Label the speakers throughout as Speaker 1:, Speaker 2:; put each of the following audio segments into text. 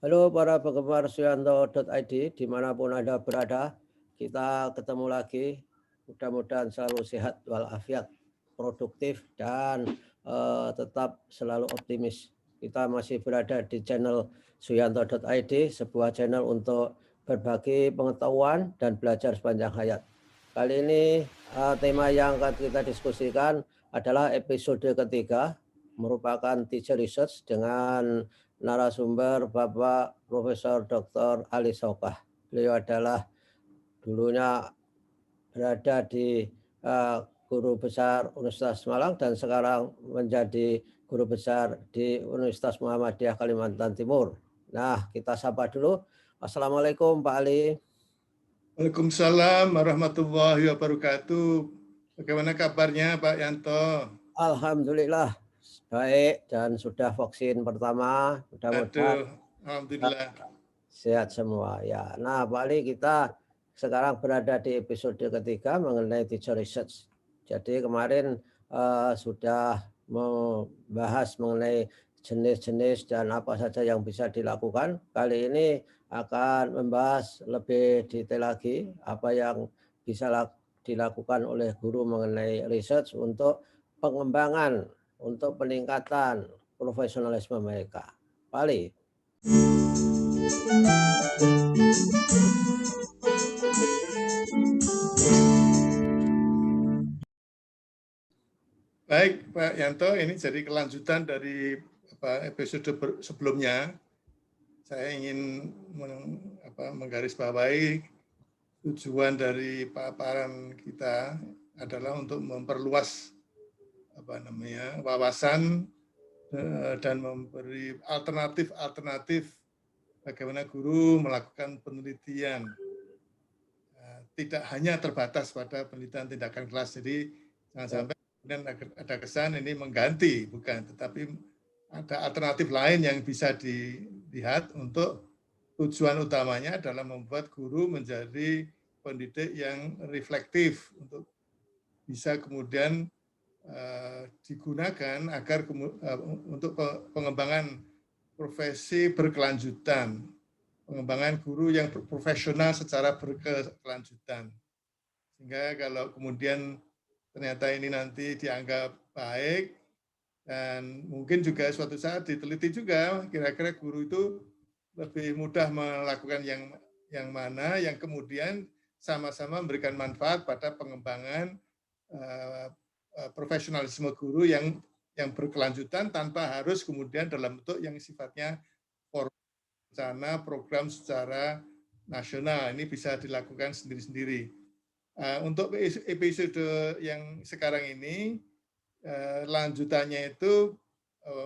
Speaker 1: Halo para penggemar Suyanto.id dimanapun Anda berada, kita ketemu lagi. Mudah-mudahan selalu sehat walafiat, produktif, dan tetap selalu optimis. Kita masih berada di channel Suyanto.id, sebuah channel untuk berbagi pengetahuan dan belajar sepanjang hayat. Kali ini tema yang akan kita diskusikan adalah episode ketiga, merupakan teacher research dengan narasumber Bapak Profesor Dr. Ali Sokah. Beliau adalah dulunya berada di Guru Besar Universitas Malang dan sekarang menjadi Guru Besar di Universitas Muhammadiyah Kalimantan Timur. Nah, kita sapa dulu. Assalamualaikum Pak Ali.
Speaker 2: Waalaikumsalam warahmatullahi wabarakatuh. Bagaimana kabarnya Pak Yanto?
Speaker 1: Alhamdulillah baik dan sudah vaksin pertama. Mudah-mudahan
Speaker 2: Alhamdulillah.
Speaker 1: sehat semua ya. Nah, Pak Ali, kita sekarang berada di episode ketiga mengenai teacher research. Jadi kemarin sudah membahas mengenai jenis-jenis dan apa saja yang bisa dilakukan. Kali ini akan membahas lebih detail lagi apa yang bisa dilakukan oleh guru mengenai research untuk pengembangan, untuk peningkatan profesionalisme mereka. Pak Ali.
Speaker 2: Baik Pak Yanto, ini jadi kelanjutan dari episode sebelumnya. Saya ingin menggarisbawahi tujuan dari paparan kita adalah untuk memperluas wawasan dan memberi alternatif bagaimana guru melakukan penelitian. Tidak hanya terbatas pada penelitian tindakan kelas, jadi jangan sampai kemudian ada kesan ini mengganti, bukan, tetapi ada alternatif lain yang bisa dilihat untuk tujuan utamanya adalah membuat guru menjadi pendidik yang reflektif untuk bisa kemudian digunakan agar untuk pengembangan profesi berkelanjutan, pengembangan guru yang profesional secara berkelanjutan. Sehingga kalau kemudian ternyata ini nanti dianggap baik, dan mungkin juga suatu saat diteliti juga kira-kira guru itu lebih mudah melakukan yang mana yang kemudian sama-sama memberikan manfaat pada pengembangan profesionalisme guru yang berkelanjutan tanpa harus kemudian dalam bentuk yang sifatnya rencana program secara nasional. Ini bisa dilakukan sendiri-sendiri. Untuk episode yang sekarang ini, lanjutannya itu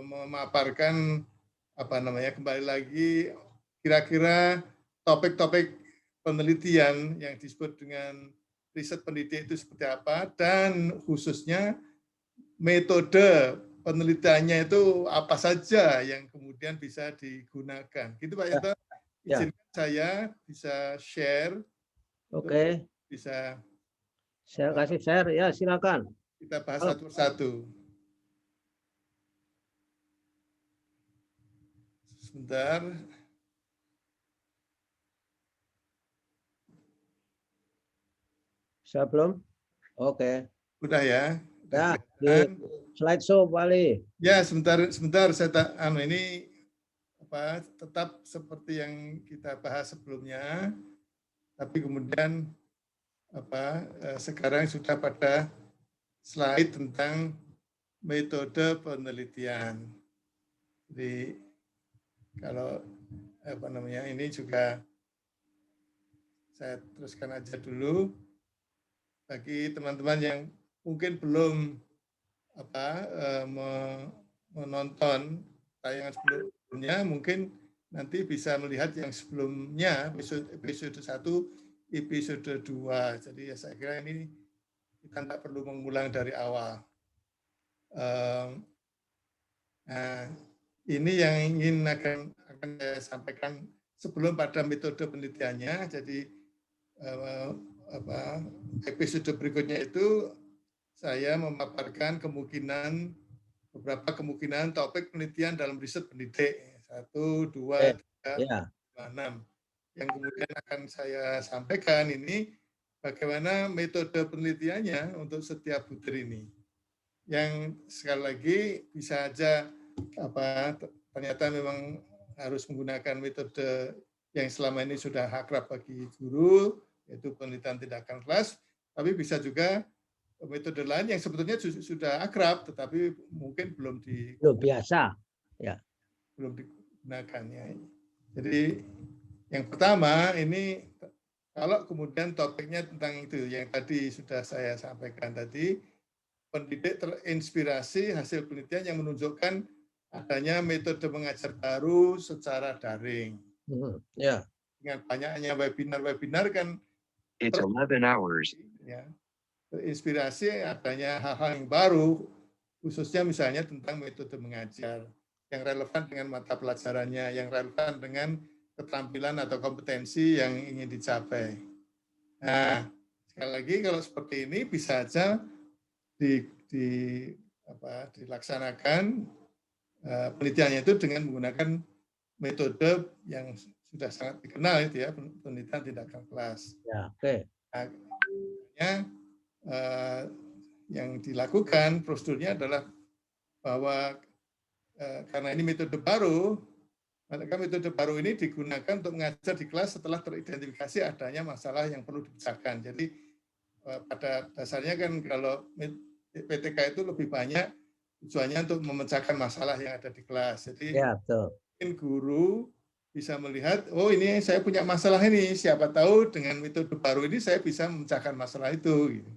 Speaker 2: memaparkan kembali lagi kira-kira topik-topik penelitian yang disebut dengan riset pendidik itu seperti apa, dan khususnya metode penelitiannya itu apa saja yang kemudian bisa digunakan. Gitu Pak Yanto, izinkan saya bisa share.
Speaker 1: Oke.
Speaker 2: Bisa
Speaker 1: saya kasih share, ya silakan.
Speaker 2: Kita bahas satu persatu. Sebentar.
Speaker 1: Saya belum? Oke.
Speaker 2: Udah ya?
Speaker 1: Ya, di slideshow Pak Ali.
Speaker 2: Ya, sebentar saya ini tetap seperti yang kita bahas sebelumnya, tapi kemudian sekarang sudah pada slide tentang metode penelitian. Jadi kalau ini juga saya teruskan aja dulu bagi teman-teman yang mungkin belum menonton tayangan sebelumnya, mungkin nanti bisa melihat yang sebelumnya, episode 1, episode 2. Jadi ya saya kira ini kita tidak perlu mengulang dari awal. Nah, ini yang ingin akan saya sampaikan sebelum pada metode penelitiannya. Jadi episode berikutnya itu saya memaparkan beberapa kemungkinan topik penelitian dalam riset pendidik. 1, 2,
Speaker 1: Ya.
Speaker 2: 6. Yang kemudian akan saya sampaikan ini bagaimana metode penelitiannya untuk setiap butir ini. Yang sekali lagi bisa aja ternyata memang harus menggunakan metode yang selama ini sudah akrab bagi guru, yaitu penelitian tindakan kelas, tapi bisa juga metode lain yang sebetulnya sudah akrab, tetapi mungkin belum
Speaker 1: biasa. Ya.
Speaker 2: belum digunakannya. Jadi yang pertama ini kalau kemudian topiknya tentang itu yang tadi sudah saya sampaikan tadi, pendidik terinspirasi hasil penelitian yang menunjukkan adanya metode mengajar baru secara daring.
Speaker 1: Ya.
Speaker 2: Dengan banyaknya webinar-webinar kan
Speaker 3: It's 11 hours.
Speaker 2: Ya, terinspirasi adanya hal-hal yang baru, khususnya misalnya tentang metode mengajar yang relevan dengan mata pelajarannya, yang relevan dengan keterampilan atau kompetensi yang ingin dicapai. Nah, sekali lagi kalau seperti ini bisa saja dilaksanakan penelitiannya itu dengan menggunakan metode yang sudah sangat dikenal itu ya, penelitian tindakan kelas.
Speaker 1: Ya, oke.
Speaker 2: Nah, yang dilakukan prosedurnya adalah bahwa karena ini metode baru, maka metode baru ini digunakan untuk mengajar di kelas setelah teridentifikasi adanya masalah yang perlu dipecahkan. Jadi pada dasarnya kan kalau PTK itu lebih banyak tujuannya untuk memecahkan masalah yang ada di kelas. Jadi
Speaker 1: ya, betul.
Speaker 2: Mungkin guru bisa melihat, oh ini saya punya masalah ini, siapa tahu dengan metode baru ini saya bisa memecahkan masalah itu. Gitu.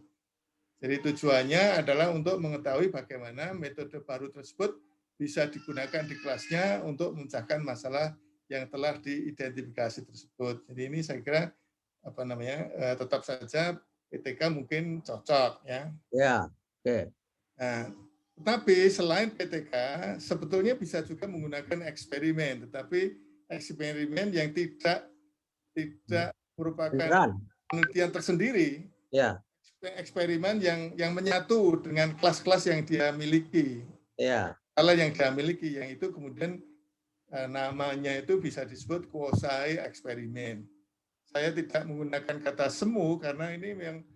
Speaker 2: Jadi tujuannya adalah untuk mengetahui bagaimana metode baru tersebut bisa digunakan di kelasnya untuk memecahkan masalah yang telah diidentifikasi tersebut. Jadi ini saya kira tetap saja PTK mungkin cocok ya.
Speaker 1: Ya, oke.
Speaker 2: Nah, tetapi selain PTK sebetulnya bisa juga menggunakan eksperimen, tetapi eksperimen yang tidak merupakan penelitian tersendiri.
Speaker 1: Ya.
Speaker 2: Eksperimen yang menyatu dengan kelas-kelas yang dia miliki.
Speaker 1: Ya.
Speaker 2: Kalau yang dia miliki, yang itu kemudian namanya itu bisa disebut quasi eksperimen. Saya tidak menggunakan kata semu karena ini yang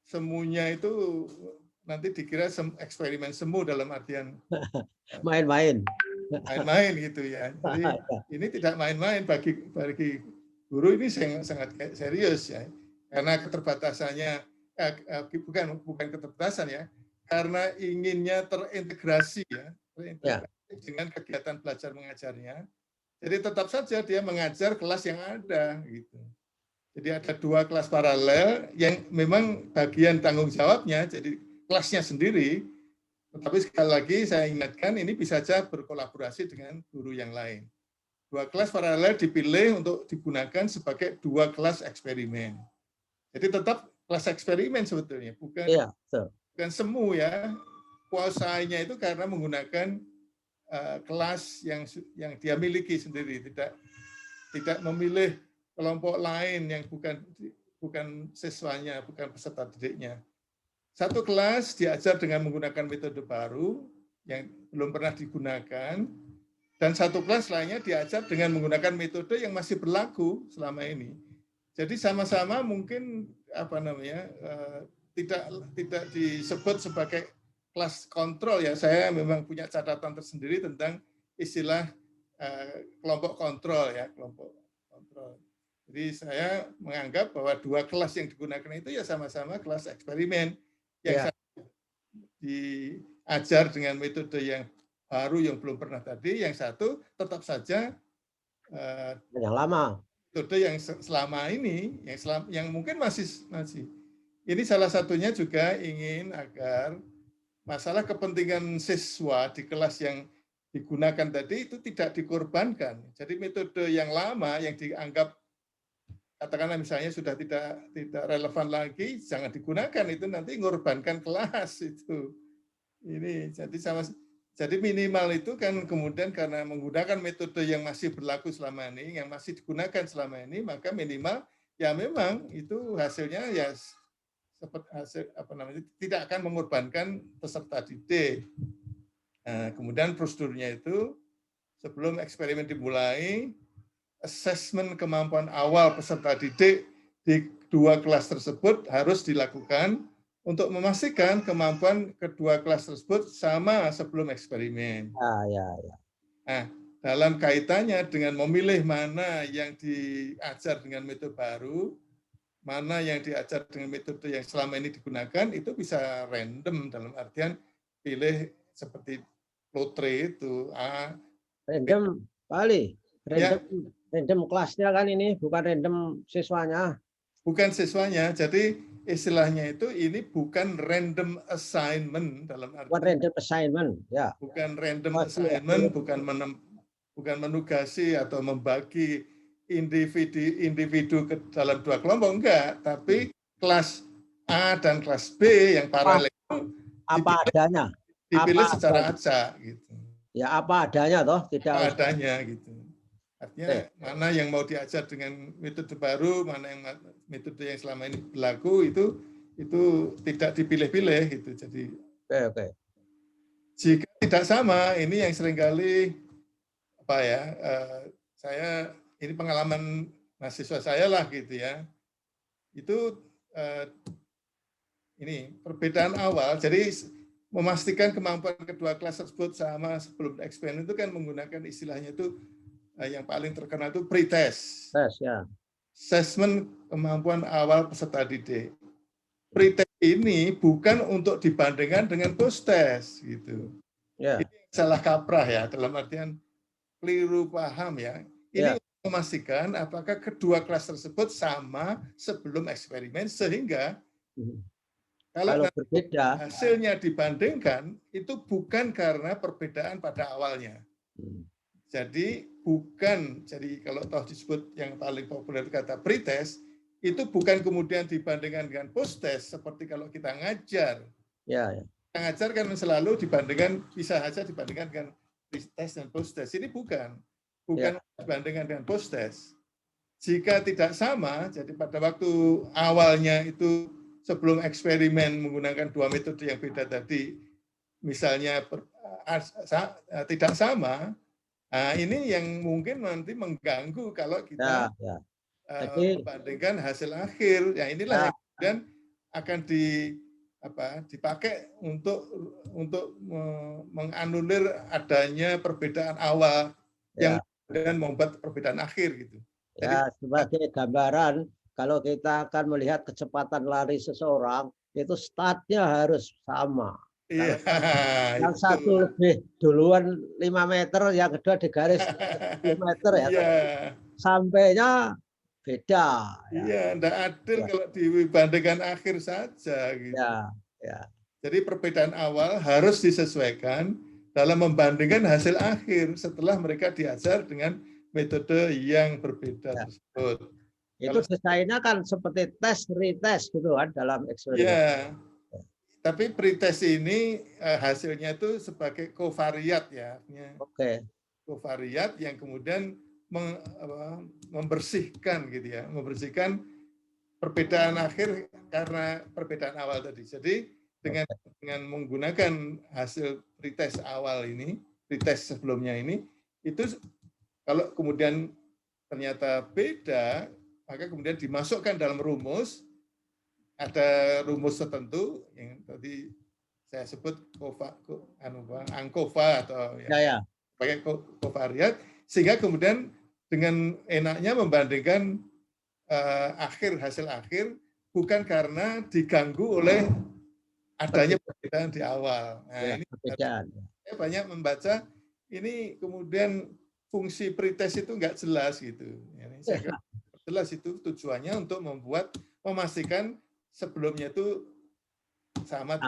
Speaker 2: semunya itu nanti dikira eksperimen semu dalam artian
Speaker 1: main-main.
Speaker 2: Main-main gitu ya. Jadi ini tidak main-main bagi guru, ini sangat serius ya. Karena keterbatasannya bukan keterbatasan ya, karena inginnya terintegrasi ya, dengan kegiatan belajar mengajarnya. Jadi tetap saja dia mengajar kelas yang ada gitu. Jadi ada 2 kelas paralel yang memang bagian tanggung jawabnya jadi kelasnya sendiri. Tetapi sekali lagi saya ingatkan ini bisa saja berkolaborasi dengan guru yang lain. 2 kelas paralel dipilih untuk digunakan sebagai 2 kelas eksperimen. Jadi tetap kelas eksperimen sebetulnya, bukan semu ya. Kuasanya itu karena menggunakan kelas yang dia miliki sendiri, tidak memilih kelompok lain yang bukan siswanya, bukan peserta didiknya. Satu kelas diajar dengan menggunakan metode baru yang belum pernah digunakan, dan satu kelas lainnya diajar dengan menggunakan metode yang masih berlaku selama ini. Jadi sama-sama mungkin tidak disebut sebagai kelas kontrol ya. Saya memang punya catatan tersendiri tentang istilah kelompok kontrol ya, kelompok kontrol. Jadi saya menganggap bahwa 2 kelas yang digunakan itu ya sama-sama kelas eksperimen yang diajar dengan metode yang baru yang belum pernah tadi, yang satu tetap saja
Speaker 1: yang lama.
Speaker 2: Metode yang selama ini, yang mungkin masih. Ini salah satunya juga ingin agar masalah kepentingan siswa di kelas yang digunakan tadi itu tidak dikorbankan. Jadi metode yang lama yang dianggap katakanlah misalnya sudah tidak relevan lagi, jangan digunakan, itu nanti mengorbankan kelas itu. Ini jadi minimal itu kan kemudian karena menggunakan metode yang masih berlaku selama ini, yang masih digunakan selama ini, maka minimal ya memang itu hasilnya ya seperti tidak akan mengorbankan peserta didik. Nah, kemudian prosedurnya itu sebelum eksperimen dimulai asesmen kemampuan awal peserta didik di dua kelas tersebut harus dilakukan untuk memastikan kemampuan kedua kelas tersebut sama sebelum eksperimen.
Speaker 1: Ya.
Speaker 2: Nah, dalam kaitannya dengan memilih mana yang diajar dengan metode baru, mana yang diajar dengan metode yang selama ini digunakan, itu bisa random dalam artian pilih seperti lotre itu.
Speaker 1: Random kali.
Speaker 2: Ya.
Speaker 1: Random kelasnya kan ini, bukan random siswanya.
Speaker 2: Bukan siswanya, jadi istilahnya itu ini bukan random assignment dalam arti.
Speaker 1: Bukan random assignment, ya.
Speaker 2: Bukan random
Speaker 1: Oh,
Speaker 2: assignment, bukan menugasi atau membagi individu ke dalam dua kelompok, enggak. Tapi kelas A dan kelas B yang paralel
Speaker 1: apa adanya.
Speaker 2: Dipilih secara acak gitu.
Speaker 1: Ya apa adanya toh, tidak
Speaker 2: apa adanya gitu. Artinya mana yang mau diajar dengan metode baru, mana yang metode yang selama ini berlaku itu tidak dipilih-pilih gitu. Jadi jika tidak sama, ini yang seringkali saya ini pengalaman mahasiswa saya lah gitu ya. Itu ini perbedaan awal. Jadi memastikan kemampuan kedua kelas tersebut sama sebelum eksperimen itu kan menggunakan istilahnya itu yang paling terkenal itu pretest.
Speaker 1: Ya.
Speaker 2: Assessment kemampuan awal peserta didik. Pretest ini bukan untuk dibandingkan dengan post-test gitu.
Speaker 1: Ya.
Speaker 2: Ini salah kaprah ya, dalam artian keliru paham ya. Ini untuk memastikan apakah kedua kelas tersebut sama sebelum eksperimen sehingga kalau berbeda hasilnya dibandingkan itu bukan karena perbedaan pada awalnya. Jadi kalau toh disebut yang paling populer kata pretest, itu bukan kemudian dibandingkan dengan post-test seperti kalau kita ngajar.
Speaker 1: Ya.
Speaker 2: Kita ngajar kan selalu bisa saja dibandingkan dengan pretest dan post-test. Ini bukan dibandingkan dengan post-test. Jika tidak sama, jadi pada waktu awalnya itu sebelum eksperimen menggunakan dua metode yang beda tadi, misalnya tidak sama, ini yang mungkin nanti mengganggu kalau kita membandingkan hasil akhir. Ya inilah yang kemudian akan dipakai untuk menganulir adanya perbedaan awal yang kemudian membuat perbedaan akhir gitu.
Speaker 1: Ya, sebagai gambaran, kalau kita akan melihat kecepatan lari seseorang, itu startnya harus sama.
Speaker 2: Iya,
Speaker 1: yang satu lebih duluan 5 meter, yang kedua di garis 10 meter ya.
Speaker 2: Iya.
Speaker 1: Sampainya beda.
Speaker 2: Iya, tidak adil kalau dibandingkan akhir saja. Gitu.
Speaker 1: Ya.
Speaker 2: Jadi perbedaan awal harus disesuaikan dalam membandingkan hasil akhir setelah mereka diajar dengan metode yang berbeda tersebut.
Speaker 1: Itu desainnya kan seperti tes, retest gitu kan dalam eksperimen.
Speaker 2: Ya. Tapi pretest ini hasilnya itu sebagai covariat ya. Covariat yang kemudian membersihkan gitu ya, membersihkan perbedaan akhir karena perbedaan awal tadi. Jadi dengan menggunakan hasil pretest awal ini, pretest sebelumnya ini, itu kalau kemudian ternyata beda, maka kemudian dimasukkan dalam rumus. Ada rumus tertentu yang tadi saya sebut ANCOVA atau pakai covariat, sehingga kemudian dengan enaknya membandingkan hasil akhir bukan karena diganggu oleh adanya perbedaan di awal. Nah, ini saya banyak membaca ini kemudian fungsi pretest itu nggak jelas gitu. Ini saya kira jelas itu tujuannya untuk memastikan sebelumnya itu sama.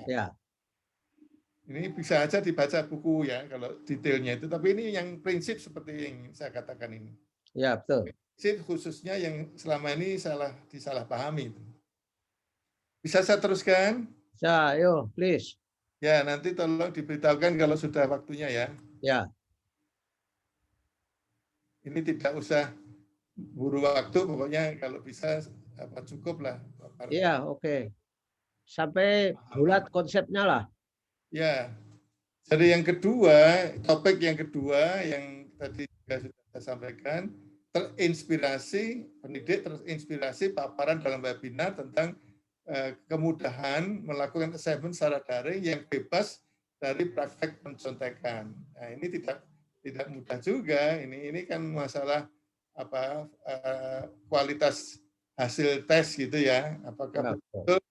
Speaker 1: Ya.
Speaker 2: Ini bisa aja dibaca buku ya kalau detailnya itu. Tapi ini yang prinsip seperti yang saya katakan ini.
Speaker 1: Ya, betul.
Speaker 2: Prinsip khususnya yang selama ini disalahpahami. Bisa saya teruskan?
Speaker 1: Ya, yo, please.
Speaker 2: Ya, nanti tolong diberitahukan kalau sudah waktunya ya.
Speaker 1: Ya.
Speaker 2: Ini tidak usah buru waktu, pokoknya kalau bisa cukup lah.
Speaker 1: Iya, oke. Sampai bulat konsepnya lah.
Speaker 2: Ya. Jadi yang kedua, topik yang kedua yang tadi juga sudah saya sampaikan, pendidik terinspirasi paparan dalam webinar tentang kemudahan melakukan assessment secara daring yang bebas dari praktek pencontekan. Nah, ini tidak mudah juga. Ini kan masalah kualitas hasil tes gitu ya. Apakah betul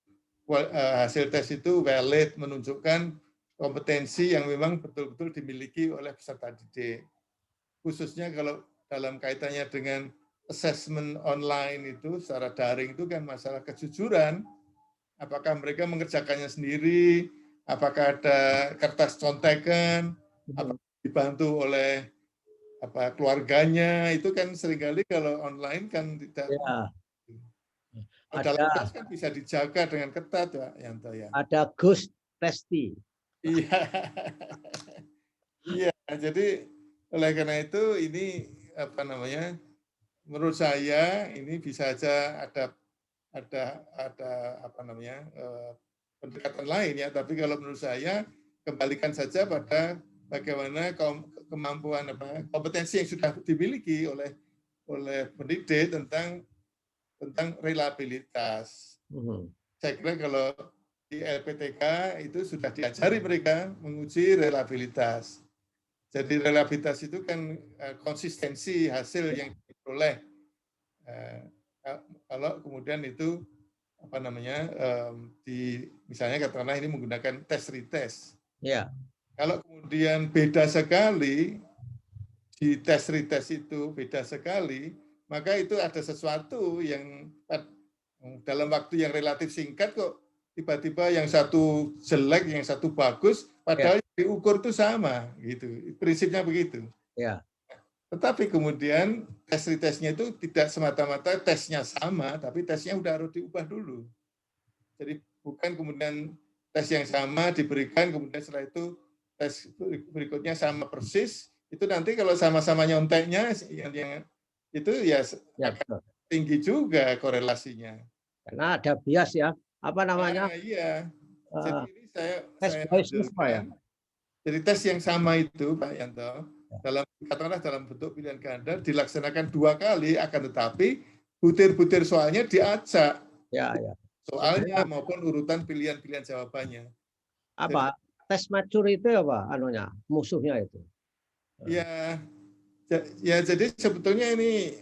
Speaker 2: hasil tes itu valid, menunjukkan kompetensi yang memang betul-betul dimiliki oleh peserta didik. Khususnya kalau dalam kaitannya dengan assessment online itu secara daring itu kan masalah kejujuran. Apakah mereka mengerjakannya sendiri, apakah ada kertas contekan, apakah dibantu oleh keluarganya, itu kan seringkali kalau online kan tidak.
Speaker 1: Ya.
Speaker 2: Dalam tes kan bisa dijaga dengan ketat, Pak Yanto ya.
Speaker 1: Ada ghost testi.
Speaker 2: Iya. Iya, jadi oleh karena itu ini menurut saya ini bisa saja ada pendekatan lain ya, tapi kalau menurut saya kembalikan saja pada bagaimana kemampuan kompetensi yang sudah dimiliki oleh pendidik tentang reliabilitas. Saya kira kalau di LPTK itu sudah diajari mereka menguji reliabilitas. Jadi reliabilitas itu kan konsistensi hasil yang diperoleh. Kalau kemudian itu misalnya katakanlah ini menggunakan tes retest.
Speaker 1: Ya.
Speaker 2: Kalau kemudian beda sekali di tes retest itu beda sekali, maka itu ada sesuatu yang dalam waktu yang relatif singkat kok tiba-tiba yang satu jelek, yang satu bagus, padahal yang diukur itu sama, gitu. Prinsipnya begitu.
Speaker 1: Ya.
Speaker 2: Tetapi kemudian tes retestnya itu tidak semata-mata tesnya sama, tapi tesnya udah harus diubah dulu. Jadi bukan kemudian tes yang sama diberikan, kemudian setelah itu tes berikutnya sama persis. Itu nanti kalau sama-sama nyonteknya yang itu ya akan tinggi juga korelasinya.
Speaker 1: Karena ada bias ya. Apa namanya?
Speaker 2: Iya. Jadi ini saya
Speaker 1: ya.
Speaker 2: Jadi tes yang sama itu, Pak Yanto, katakanlah dalam bentuk pilihan ganda dilaksanakan 2 kali, akan tetapi butir-butir soalnya diacak.
Speaker 1: Ya, ya.
Speaker 2: Soalnya maupun urutan pilihan-pilihan jawabannya.
Speaker 1: Apa? Tes maturity apa anunya? Musuhnya itu.
Speaker 2: Ya jadi sebetulnya ini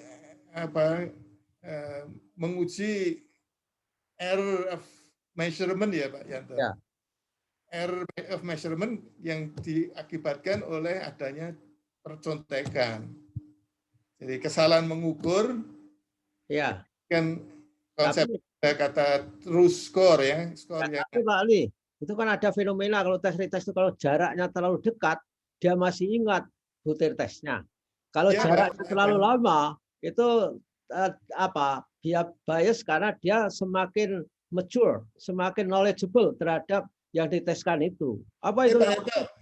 Speaker 2: menguji error of measurement ya Pak Yanto.
Speaker 1: Ya.
Speaker 2: Error of measurement yang diakibatkan oleh adanya percontekan. Jadi kesalahan mengukur,
Speaker 1: ya
Speaker 2: kan konsep kata true score ya, skor yang.
Speaker 1: Tapi Pak Ali, itu kan ada fenomena kalau tes retest itu kalau jaraknya terlalu dekat, dia masih ingat butir tesnya. Kalau jaraknya terlalu lama, itu dia bias karena dia semakin mature, semakin knowledgeable terhadap yang diteskan itu. Apa itu?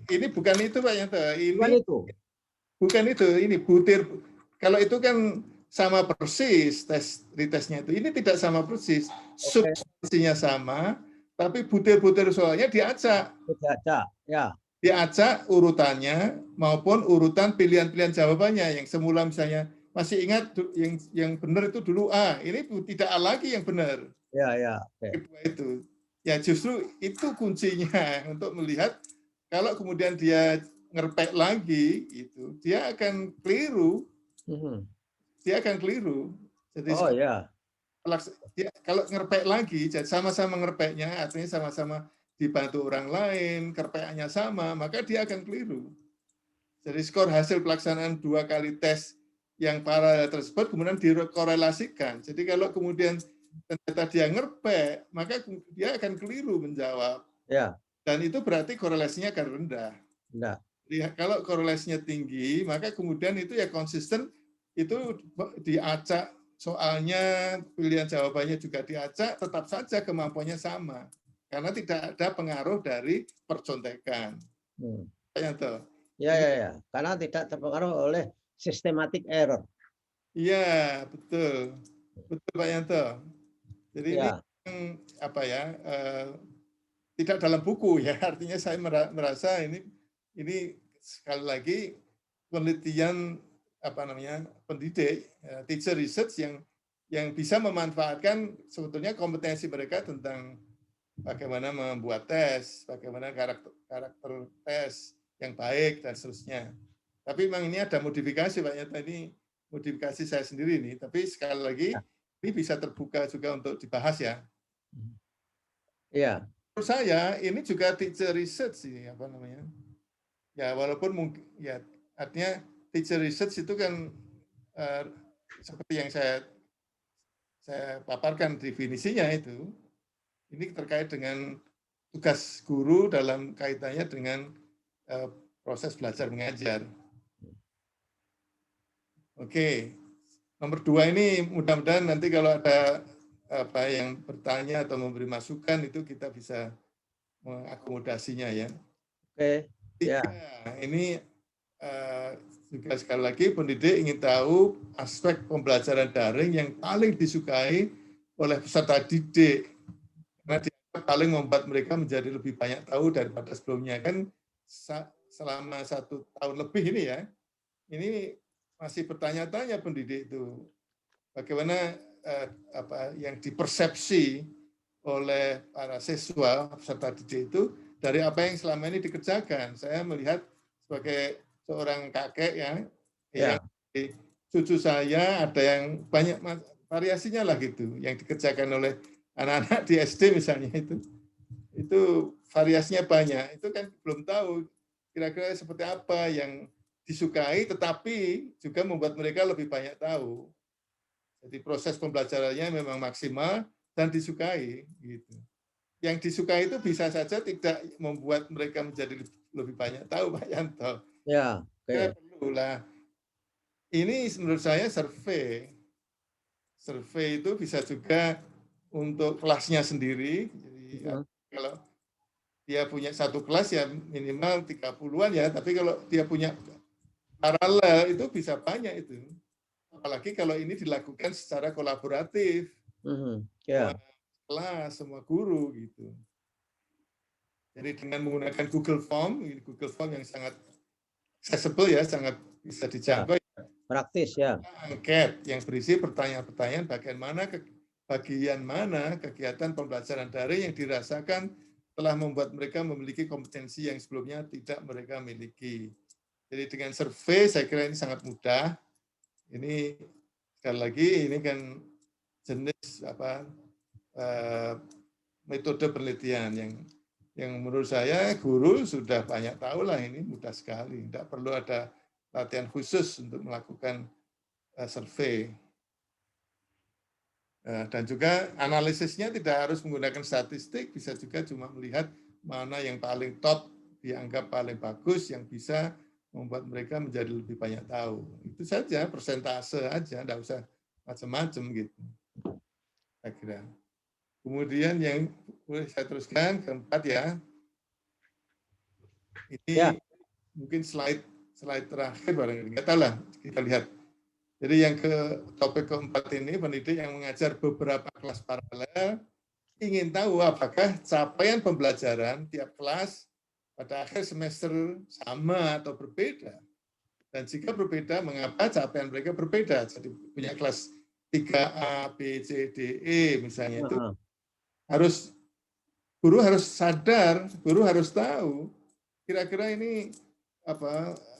Speaker 2: Ini bukan itu Pak Yanto.
Speaker 1: Bukan itu.
Speaker 2: Ini butir. Kalau itu kan sama persis retestnya itu. Ini tidak sama persis. Substansinya sama, tapi butir-butir soalnya diacak.
Speaker 1: Ya.
Speaker 2: Diacak urutannya maupun urutan pilihan-pilihan jawabannya yang semula misalnya masih ingat yang benar itu dulu A. Ini tidak A lagi yang benar.
Speaker 1: Ya.
Speaker 2: Itu. Ya justru itu kuncinya untuk melihat kalau kemudian dia ngerpek lagi itu dia akan keliru. Dia akan keliru. Jadi kalau ngerpek lagi, sama-sama ngerpeknya artinya sama-sama dibantu orang lain, kerpekannya sama, maka dia akan keliru. Jadi skor hasil pelaksanaan 2 kali tes yang paralel tersebut kemudian dikorelasikan. Jadi kalau kemudian ternyata dia ngerpek, maka dia akan keliru menjawab.
Speaker 1: Ya.
Speaker 2: Dan itu berarti korelasinya akan rendah. Jadi kalau korelasinya tinggi, maka kemudian itu ya konsisten, itu diacak soalnya, pilihan jawabannya juga diacak, tetap saja kemampuannya sama. Karena tidak ada pengaruh dari percontekan.
Speaker 1: Ya. Karena tidak terpengaruh oleh systematic error.
Speaker 2: Iya, betul. Betul Pak Yanto. Jadi ini tidak dalam buku ya. Artinya saya merasa ini sekali lagi penelitian pendidik, teacher research yang bisa memanfaatkan sebetulnya kompetensi mereka tentang bagaimana membuat tes, bagaimana karakter tes yang baik dan seterusnya. Tapi memang ini ada modifikasi Pak Yata, ini modifikasi saya sendiri nih. Tapi sekali lagi ini bisa terbuka juga untuk dibahas ya.
Speaker 1: Iya.
Speaker 2: Menurut saya ini juga teacher research ini ya walaupun mungkin ya artinya teacher research itu kan seperti yang saya paparkan definisinya itu, ini terkait dengan tugas guru dalam kaitannya dengan proses belajar mengajar. Oke, nomor 2 ini mudah-mudahan nanti kalau ada yang bertanya atau memberi masukan itu kita bisa mengakomodasinya ya.
Speaker 1: Oke. Ya.
Speaker 2: Ini juga sekali lagi pendidik ingin tahu aspek pembelajaran daring yang paling disukai oleh peserta didik karena dianggap paling membuat mereka menjadi lebih banyak tahu daripada sebelumnya. Kan selama 1 tahun lebih ini ya, ini masih bertanya-tanya pendidik itu bagaimana yang dipersepsi oleh para siswa peserta didik itu dari apa yang selama ini dikerjakan. Saya melihat sebagai seorang kakek ya. Yang cucu saya ada yang banyak variasinya lah gitu, yang dikerjakan oleh anak-anak di SD misalnya itu variasinya banyak. Itu kan belum tahu kira-kira seperti apa yang disukai, tetapi juga membuat mereka lebih banyak tahu. Jadi proses pembelajarannya memang maksimal dan disukai gitu. Yang disukai itu bisa saja tidak membuat mereka menjadi lebih banyak tahu, Pak Yanto.
Speaker 1: Ya,
Speaker 2: oke. Perlulah. Ini menurut saya survei. Survei itu bisa juga untuk kelasnya sendiri. Jadi kalau dia punya satu kelas ya minimal 30-an ya, tapi kalau dia punya paralel itu bisa banyak itu. Apalagi kalau ini dilakukan secara kolaboratif. Kelas, semua guru gitu. Jadi dengan menggunakan Google Form yang sangat accessible ya, sangat bisa dijangkau.
Speaker 1: Praktis ya.
Speaker 2: Angket yang berisi pertanyaan-pertanyaan bagian mana kegiatan pembelajaran daring yang dirasakan telah membuat mereka memiliki kompetensi yang sebelumnya tidak mereka miliki. Jadi dengan survei saya kira ini sangat mudah. Ini sekali lagi ini kan jenis metode penelitian yang menurut saya guru sudah banyak tahu lah, ini mudah sekali, tidak perlu ada latihan khusus untuk melakukan survei. Dan juga analisisnya tidak harus menggunakan statistik, bisa juga cuma melihat mana yang paling top, dianggap paling bagus, yang bisa membuat mereka menjadi lebih banyak tahu. Itu saja, persentase aja, tidak usah macam-macam gitu. Saya kira. Kemudian yang boleh saya teruskan keempat ya. Ini mungkin slide terakhir barangkali, nggak tahu lah, kita lihat. Jadi yang topik keempat ini, pendidik yang mengajar beberapa kelas paralel ingin tahu apakah capaian pembelajaran tiap kelas pada akhir semester sama atau berbeda. Dan jika berbeda, mengapa capaian mereka berbeda? Jadi punya kelas 3A, B, C, D, E misalnya itu guru harus sadar, guru harus tahu kira-kira ini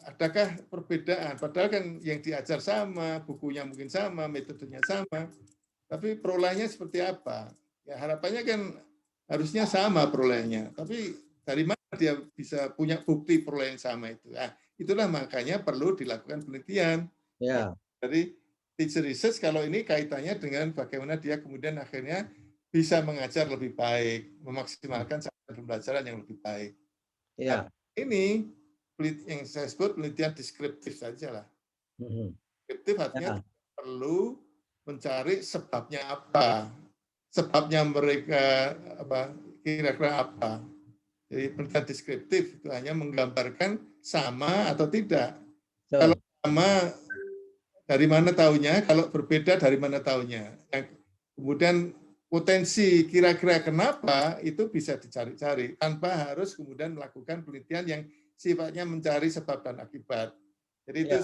Speaker 2: adakah perbedaan, padahal kan yang diajar sama, bukunya mungkin sama, metodenya sama, tapi perolehnya seperti apa? Ya harapannya kan harusnya sama perolehnya, tapi dari mana dia bisa punya bukti peroleh yang sama itu? Nah, itulah makanya perlu dilakukan penelitian.
Speaker 1: Ya.
Speaker 2: Dari teacher research kalau ini kaitannya dengan bagaimana dia kemudian akhirnya bisa mengajar lebih baik, memaksimalkan sasaran pembelajaran yang lebih baik.
Speaker 1: Ya.
Speaker 2: Ini yang saya sebut penelitian deskriptif saja lah. Deskriptif artinya perlu mencari sebabnya apa, sebabnya mereka kira-kira apa. Jadi penelitian deskriptif itu hanya menggambarkan sama atau tidak. Kalau sama dari mana taunya, kalau berbeda dari mana taunya. Kemudian potensi kira-kira kenapa itu bisa dicari-cari tanpa harus kemudian melakukan penelitian yang sifatnya mencari sebab dan akibat. Jadi itu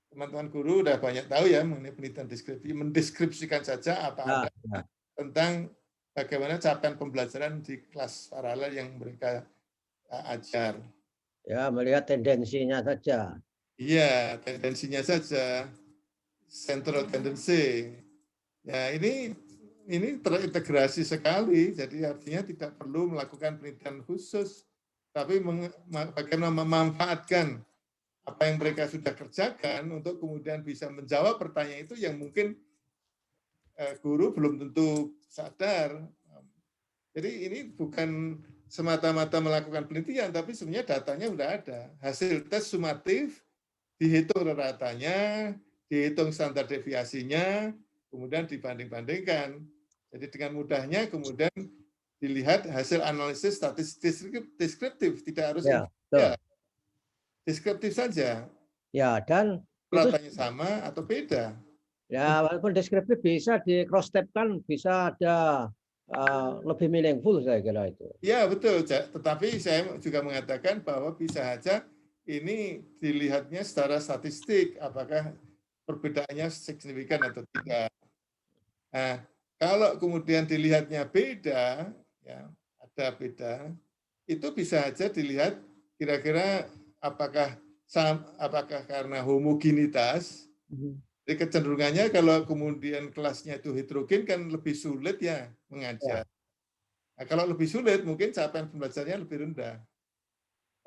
Speaker 2: teman-teman guru udah banyak tahu ya mengenai penelitian deskripsi, mendeskripsikan saja apa
Speaker 1: Ya,
Speaker 2: ada tentang bagaimana capaian pembelajaran di kelas paralel yang mereka ajar.
Speaker 1: ya, melihat tendensinya saja.
Speaker 2: Iya, tendensinya saja, central tendency. Ya, ini terintegrasi sekali, jadi artinya tidak perlu melakukan penelitian khusus, tapi bagaimana memanfaatkan apa yang mereka sudah kerjakan untuk kemudian bisa menjawab pertanyaan itu yang mungkin guru belum tentu sadar. Jadi ini bukan semata-mata melakukan penelitian, tapi sebenarnya datanya sudah ada. Hasil tes sumatif, dihitung ratanya, dihitung standar deviasinya, kemudian dibanding-bandingkan. Jadi dengan mudahnya kemudian dilihat hasil analisis statistik deskriptif, tidak harus
Speaker 1: Ya, betul.
Speaker 2: deskriptif saja.
Speaker 1: Ya, dan itu
Speaker 2: Ratanya sama atau beda.
Speaker 1: ya walaupun deskriptif bisa di cross step kan bisa ada lebih meaningful saya kira itu.
Speaker 2: Ya betul, tetapi saya juga mengatakan bahwa bisa saja ini dilihatnya secara statistik, apakah perbedaannya signifikan atau tidak. Nah, kalau kemudian dilihatnya beda, ya ada beda, itu bisa saja dilihat kira-kira apakah karena homogenitas. Jadi kecenderungannya kalau kemudian kelasnya itu heterogen kan lebih sulit ya mengajar. Nah, kalau lebih sulit mungkin capaian pembelajarannya lebih rendah.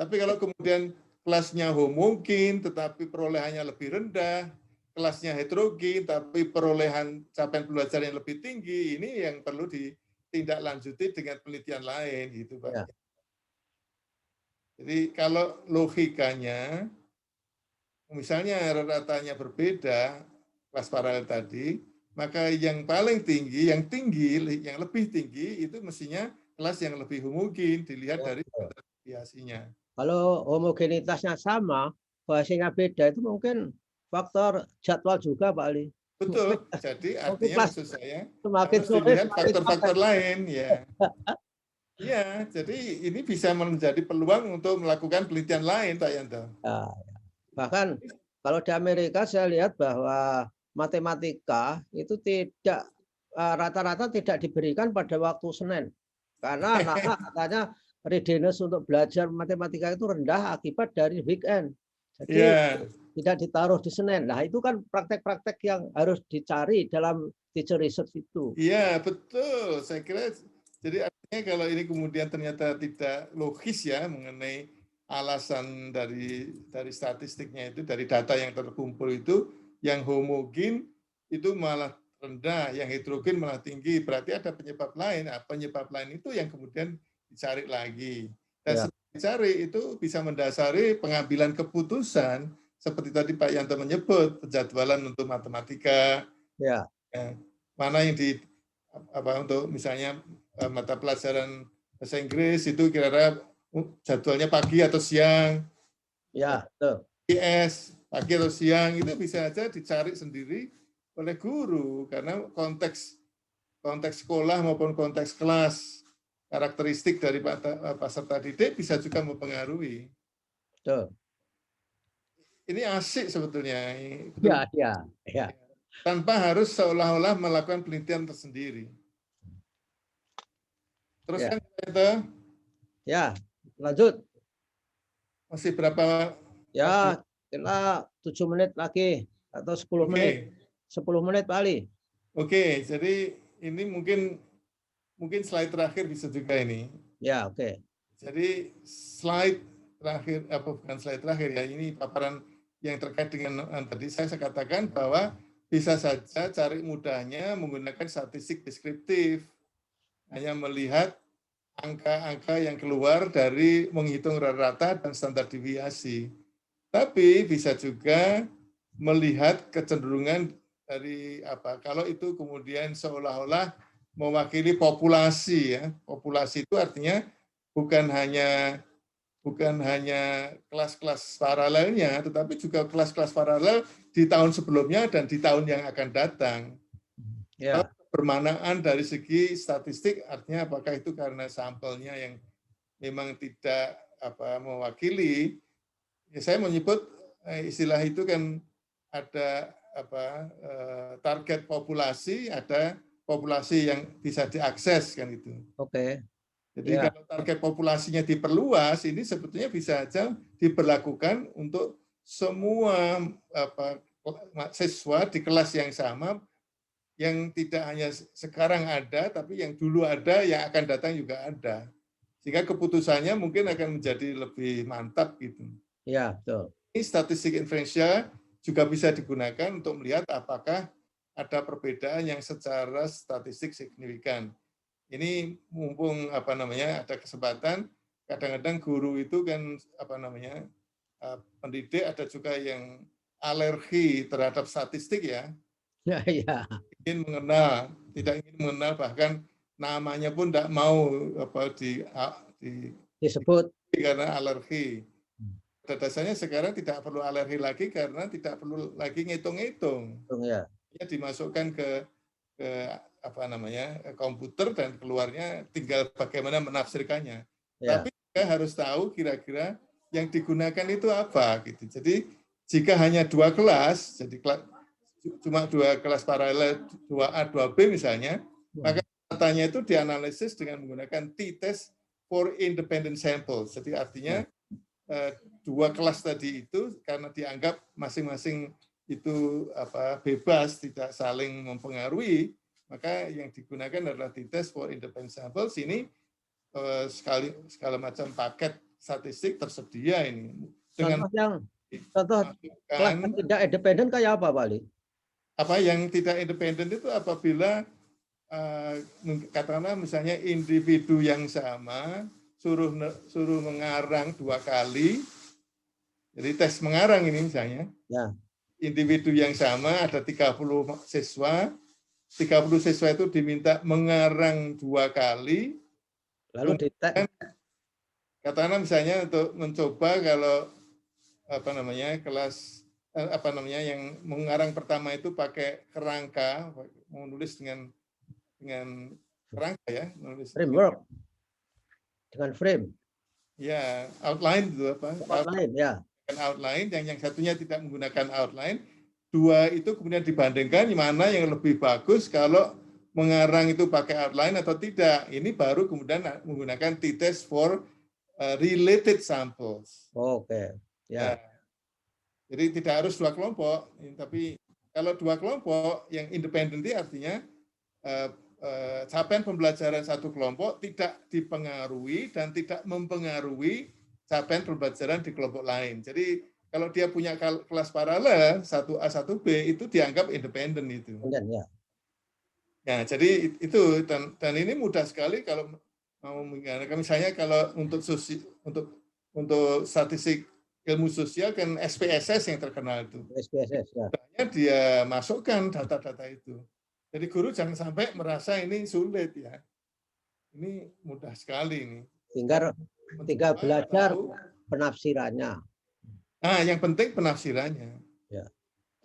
Speaker 2: Tapi kalau kemudian kelasnya homogen tetapi perolehannya lebih rendah, kelasnya heterogen tapi perolehan capaian pembelajaran yang lebih tinggi, ini yang perlu ditindaklanjuti dengan penelitian lain gitu Pak.
Speaker 1: Ya.
Speaker 2: Jadi kalau logikanya misalnya ratanya berbeda kelas paralel tadi, maka yang paling tinggi, yang lebih tinggi itu mestinya kelas yang lebih homogen dilihat dari deviasinya.
Speaker 1: Kalau homogenitasnya sama, bahasanya beda itu mungkin faktor jadwal juga Pak Ali.
Speaker 2: Betul. Jadi artinya maksud saya
Speaker 1: Semakin
Speaker 2: harus
Speaker 1: sore
Speaker 2: dilihat
Speaker 1: semakin
Speaker 2: faktor-faktor lain ya. Iya, jadi ini bisa menjadi peluang untuk melakukan penelitian lain Pak Yanto.
Speaker 1: Nah, bahkan kalau di Amerika saya lihat bahwa matematika itu tidak rata-rata tidak diberikan pada waktu Senin. Karena anak-anak katanya readiness untuk belajar matematika itu rendah akibat dari weekend. Jadi
Speaker 2: Iya.
Speaker 1: tidak ditaruh di Senin. Nah, itu kan praktek-praktek yang harus dicari dalam teacher research itu.
Speaker 2: Iya, betul. Saya kira jadi artinya kalau ini kemudian ternyata tidak logis ya mengenai alasan dari statistiknya itu, dari data yang terkumpul itu, yang homogen itu malah rendah, yang heterogen malah tinggi. Berarti ada penyebab lain. Nah, penyebab lain itu yang kemudian dicari lagi. Dan
Speaker 1: Ya.
Speaker 2: setelah dicari itu bisa mendasari pengambilan keputusan seperti tadi Pak Yanto menyebut, penjadwalan untuk matematika,
Speaker 1: Ya.
Speaker 2: mana yang untuk misalnya mata pelajaran bahasa Inggris itu kira-kira jadwalnya pagi atau siang.
Speaker 1: Ya, betul.
Speaker 2: IS pagi atau siang itu bisa saja dicari sendiri oleh guru karena konteks sekolah maupun konteks kelas, karakteristik dari peserta didik bisa juga mempengaruhi.
Speaker 1: Betul.
Speaker 2: Ini asik sebetulnya.
Speaker 1: Ya, ya, ya.
Speaker 2: Tanpa harus seolah-olah melakukan penelitian tersendiri. Terus
Speaker 1: Ya.
Speaker 2: kan itu
Speaker 1: Ya, lanjut.
Speaker 2: masih berapa?
Speaker 1: Ya, kita 7 menit lagi atau 10 menit. 10 menit Pak Ali.
Speaker 2: Oke, jadi ini mungkin slide terakhir bisa juga ini.
Speaker 1: Ya, oke.
Speaker 2: Jadi slide terakhir, bukan slide terakhir ya, ini paparan yang terkait dengan tadi saya katakan bahwa bisa saja cari mudahnya menggunakan statistik deskriptif. Hanya melihat angka-angka yang keluar dari menghitung rata-rata dan standar deviasi. Tapi bisa juga melihat kecenderungan dari kalau itu kemudian seolah-olah mewakili populasi ya. Populasi itu artinya bukan hanya kelas-kelas paralelnya, tetapi juga kelas-kelas paralel di tahun sebelumnya dan di tahun yang akan datang.
Speaker 1: Ya.
Speaker 2: Permanaan dari segi statistik artinya apakah itu karena sampelnya yang memang tidak mewakili. Ya, saya menyebut istilah itu kan ada target populasi, ada populasi yang bisa diakses kan itu.
Speaker 1: Oke.
Speaker 2: Jadi
Speaker 1: Ya.
Speaker 2: kalau target populasinya diperluas, ini sebetulnya bisa saja diberlakukan untuk semua siswa di kelas yang sama, yang tidak hanya sekarang ada, tapi yang dulu ada, yang akan datang juga ada. Sehingga keputusannya mungkin akan menjadi lebih mantap gitu.
Speaker 1: Ya, betul.
Speaker 2: Ini statistik inferensial juga bisa digunakan untuk melihat apakah ada perbedaan yang secara statistik signifikan. Ini mumpung ada kesempatan, kadang-kadang guru itu kan pendidik ada juga yang alergi terhadap statistik ya.
Speaker 1: Ya, ya.
Speaker 2: Tidak ingin mengenal, bahkan namanya pun tidak mau
Speaker 1: Disebut
Speaker 2: karena alergi. Pada dasarnya sekarang tidak perlu alergi lagi karena tidak perlu lagi ngitung-ngitung.
Speaker 1: ya.
Speaker 2: Dimasukkan ke komputer dan keluarnya tinggal bagaimana menafsirkannya.
Speaker 1: Ya.
Speaker 2: Tapi kita harus tahu kira-kira yang digunakan itu apa gitu. Jadi jika hanya 2 kelas, jadi cuma 2 kelas paralel 2A 2B misalnya, maka datanya itu dianalisis dengan menggunakan t-test for independent samples. Jadi artinya 2 kelas tadi itu karena dianggap masing-masing itu bebas, tidak saling mempengaruhi, maka yang digunakan adalah t-test for independent samples. Ini segala macam paket statistik tersedia ini. Dengan
Speaker 1: contoh kelas yang tidak independen kayak apa, Pak Ali?
Speaker 2: Apa yang tidak independen itu apabila katakanlah misalnya individu yang sama suruh mengarang 2 kali. Jadi tes mengarang ini misalnya. Ya. Individu yang sama ada 30 siswa. 30 siswa itu diminta mengarang 2 kali.
Speaker 1: Lalu dites.
Speaker 2: Katakanlah misalnya untuk mencoba kalau kelas yang mengarang pertama itu pakai kerangka, menulis dengan kerangka ya, menulis
Speaker 1: framework dengan frame.
Speaker 2: Ya, outline itu apa?
Speaker 1: Outline ya.
Speaker 2: Outline, yang satunya tidak menggunakan outline. 2 itu kemudian dibandingkan mana yang lebih bagus kalau mengarang itu pakai outline atau tidak. Ini baru kemudian menggunakan t-test for related samples.
Speaker 1: Oke. Ya.
Speaker 2: Jadi tidak harus 2 kelompok, tapi kalau 2 kelompok yang independen itu artinya capaian pembelajaran satu kelompok tidak dipengaruhi dan tidak mempengaruhi capaian pembelajaran di kelompok lain. Jadi kalau dia punya kelas paralel 1A 1B itu dianggap independen itu.
Speaker 1: Ya.
Speaker 2: Ya, jadi itu dan ini mudah sekali kalau mau menggunakan, misalnya kalau untuk statistik ilmu sosial kan SPSS yang terkenal itu.
Speaker 1: SPSS ya.
Speaker 2: Dia masukkan data-data itu. Jadi guru jangan sampai merasa ini sulit ya. Ini mudah sekali ini.
Speaker 1: Tinggal belajar penafsirannya.
Speaker 2: Nah, yang penting penafsirannya.
Speaker 1: Ya.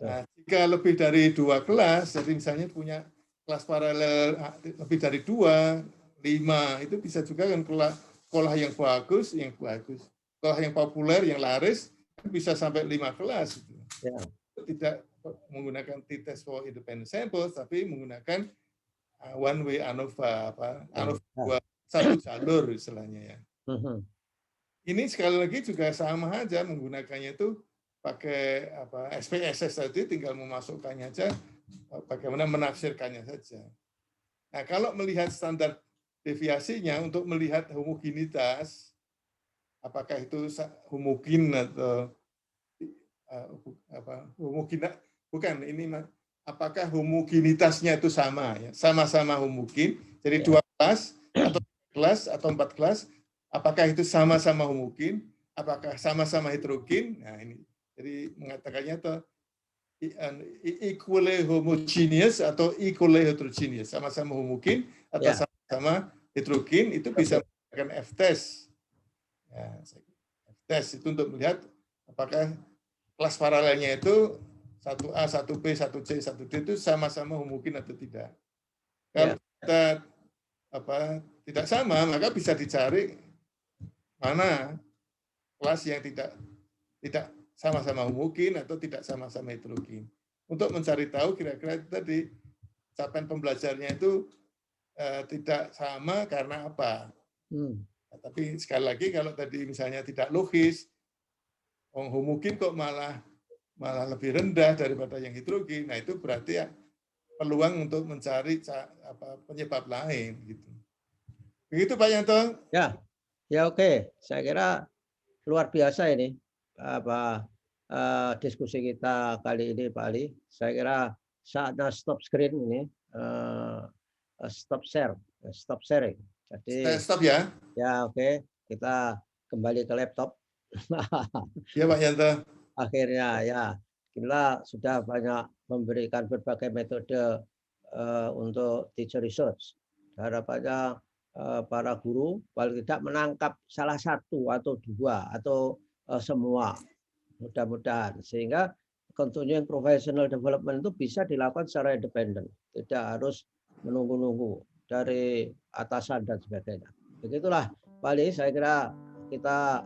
Speaker 2: Nah, jika lebih dari 2 kelas, jadi misalnya punya kelas paralel lebih dari 2, 5, itu bisa juga kan sekolah yang bagus, sekolah yang populer, yang laris, bisa sampai 5 kelas.
Speaker 1: Ya.
Speaker 2: Tidak menggunakan t-test for independent samples, tapi menggunakan one way ANOVA, ANOVA 1 jalur istilahnya ya. Ini sekali lagi juga sama aja menggunakannya itu pakai SPSS tadi, tinggal memasukkannya aja, bagaimana menafsirkannya saja. Nah, kalau melihat standar deviasinya untuk melihat homogenitas, apakah itu homogen atau apakah homogenitasnya itu sama ya, sama-sama homogen. Jadi 2 kelas atau 3 kelas atau 4 kelas, apakah itu sama-sama homogen, apakah sama-sama heterogen? Nah, ini jadi mengatakannya atau equally homogeneous atau equally heterogeneous, sama-sama homogen atau sama-sama heterogen, itu bisa menggunakan F-test. Ya, F-test itu untuk melihat apakah kelas paralelnya itu 1A, 1B, 1C, 1D itu sama-sama homogen atau tidak. Kalau kita tidak sama, maka bisa dicari mana kelas yang tidak sama-sama homogen atau tidak sama-sama heterogen. Untuk mencari tahu kira-kira tadi capaian pembelajarnya itu tidak sama karena apa. Nah, tapi sekali lagi kalau tadi misalnya tidak logis, homogen kok malah lebih rendah daripada yang heterogen, nah itu berarti ya peluang untuk mencari penyebab lain gitu. Begitu Pak Yanto?
Speaker 1: Ya oke. Saya kira luar biasa ini diskusi kita kali ini Pak Ali. Saya kira saatnya stop screen ini, stop sharing. Jadi
Speaker 2: stop ya.
Speaker 1: Ya oke. Kita kembali ke laptop.
Speaker 2: Ya Pak Yanto.
Speaker 1: Akhirnya ya kita sudah banyak memberikan berbagai metode untuk teacher research. Harapannya para guru paling tidak menangkap salah satu atau dua atau semua, mudah-mudahan, sehingga continuing professional development itu bisa dilakukan secara independen, tidak harus menunggu-nunggu dari atasan dan sebagainya. Begitulah Pak Ali, saya kira kita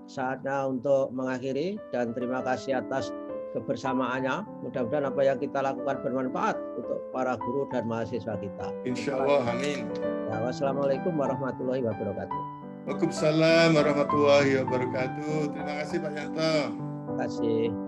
Speaker 1: saatnya untuk mengakhiri, dan terima kasih atas kebersamaannya. Mudah-mudahan apa yang kita lakukan bermanfaat untuk para guru dan mahasiswa kita.
Speaker 2: Insya Allah, amin.
Speaker 1: Ya, wassalamualaikum warahmatullahi wabarakatuh.
Speaker 2: Waalaikumsalam warahmatullahi wabarakatuh. Terima kasih Pak Yanto.
Speaker 1: Terima kasih.